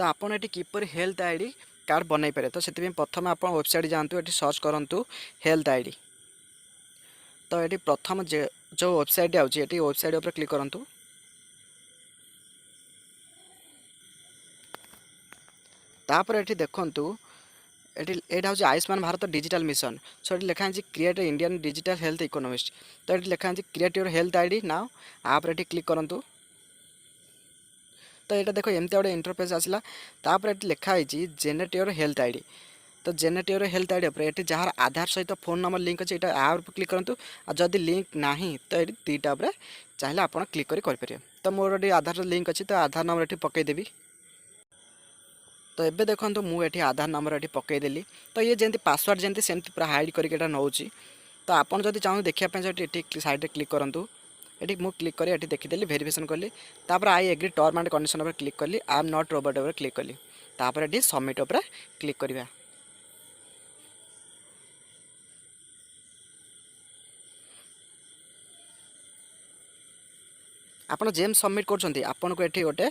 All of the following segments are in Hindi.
तो आपन एटी किपर हेल्थ आईडी कार्ड बनई पारे। तो से प्रथम आप वेबसाइट जातु ये सर्च करूँ हेल्थ आईडी। तो ये प्रथम जो वेबसाइट आउची वेबसाइट उपर क्लिक करूँ। तापर ये देखूँ ये हूँ आयुष्मान भारत डिजिटल मिशन। सो ये लिखा है create Indian digital health economist. तो ये लिखा है create your health ID now. आप ये क्लिक करूँ। तो ये देखो एमती गोटे इंटरफेस आसला। तापर ये लिखा है जेनेरेट योर हेल्थ आईडी। तो जेनेरेट योर हेल्थ आईडी पर ये जार आधार सहित फोन नंबर लिंक अच्छे यहाँ आप क्लिक करूँ। जदि लिंक ना तो ये दुईटा चाहिए आप क्लिक करें। तो मोर ये आधार लिंक अच्छी तो आधार नंबर ये पकईदेवी। तो ये देखो मुझे आधार नंबर ये पकईदेली। तो ये जमी पासवर्ड जमी सेमती पूरा हाइड करके नौ। तो आपड़ जब चाहूँ देखा साइड क्लिक करूँ। ये मुझे क्लिक करी ये देखीदेली वेरिफिकेशन कली। तापर I agree term and condition पर क्लिक कली। आई एम नॉट रोबोट पर क्लिक कली। तापर ये सबमिट पर क्लिक करवा। आपड़ जेम सबमिट कर आपन को ये गोटे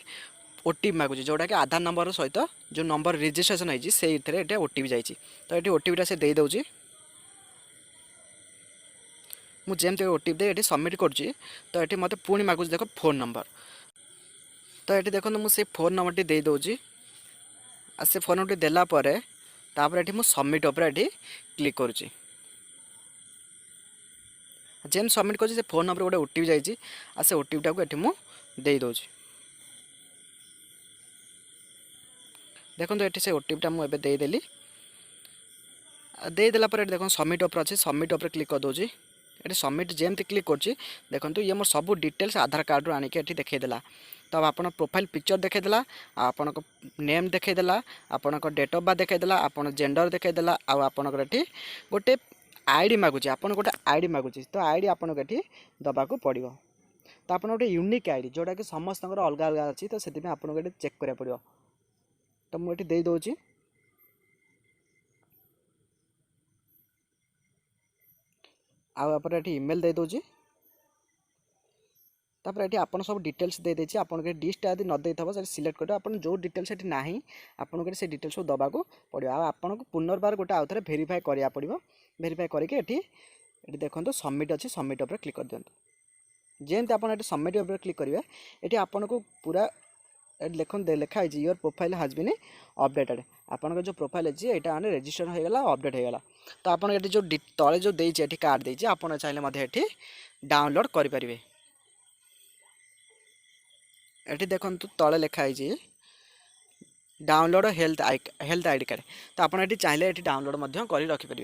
ओटीपी मागुची जोटा कि आधार नंबर सहित जो नंबर रजिस्ट्रेशन होती से ओटीपी जाइए। तो ये ओटीपीटा से दे दौची। मुझे जमी ओटीपी दे ये सबमिट करुँची। तो ये मत पुणी मागुच देख फोन नंबर। तो ये देखो मुझे फोन नंबर टी दे दौची। से फोन नंबर टी देलापर ये मुझे सबमिट उपर ये क्लिक करुँची। जेम सबमिट कर फोन नंबर गोटे ओटीपी जाइए। से ओटीपीटा को ये मुझे दे दौची। देखो ये से ओटीपीटा मुझे देदेली। देदेला देखो सबमिट उपर अच्छे सबमिट उपर क्लिक कर दूसरी। ये सबमिट जमी क्लिक कर देखो ये मोर सब डिटेल्स आधार कार्ड रू आनिक देखईदेला। तो अब आप प्रोफाइल पिक्चर देखईदेला, आपण नेम देखईदेला, आपण डेट ऑफ बर्थ देखईदेला, आपण जेंडर देखईदेला। आपणकर ये गोटे आईडी मागुची आपन गोटे आईडी मागुची। तो आईडी आपन ये दबाक पड़ो। तो आप गोटे यूनिक आईडी जोटा कि समस्त अलग अलग अच्छी। तो से आपको ये चेक करा पड़ो। तो मुझे दे दौची। आपर ये ईमेल दे दौची। तापर ये आपन सब डिटेल्स दे देछि। आपन के डिस्टा यदि न दे थबो से सिलेक्ट कर आपन जो डिटेल्स एठी नाही आपन के से डिटेल्स को दबा को पड़ो। आपन को पुनर्बार गोटे आउ थे वेरीफाई करिया पड़ो। वेरीफाई करके ये देखो सबमिट अच्छे सबमिट उपर क्लिक कर दियंतु। जेमती आपन ये सबमिट उपर क्लिक करेंगे ये आपन को पूरा लिखाई your profile has been updated. आपन जो प्रोफाइल अच्छी यहाँ आने रजिस्टर होगा अपडेट होगा। तो आपन ये जो तले जो देती ये कार्ड देती आप चाहिए ये डाउनलोड करेंगे। ये देखो तले लिखाई डाउनलोड हेल्थ आईडी कार्ड। तो आपड़ ये चाहिए ये डाउनलोड कर रखिपारे।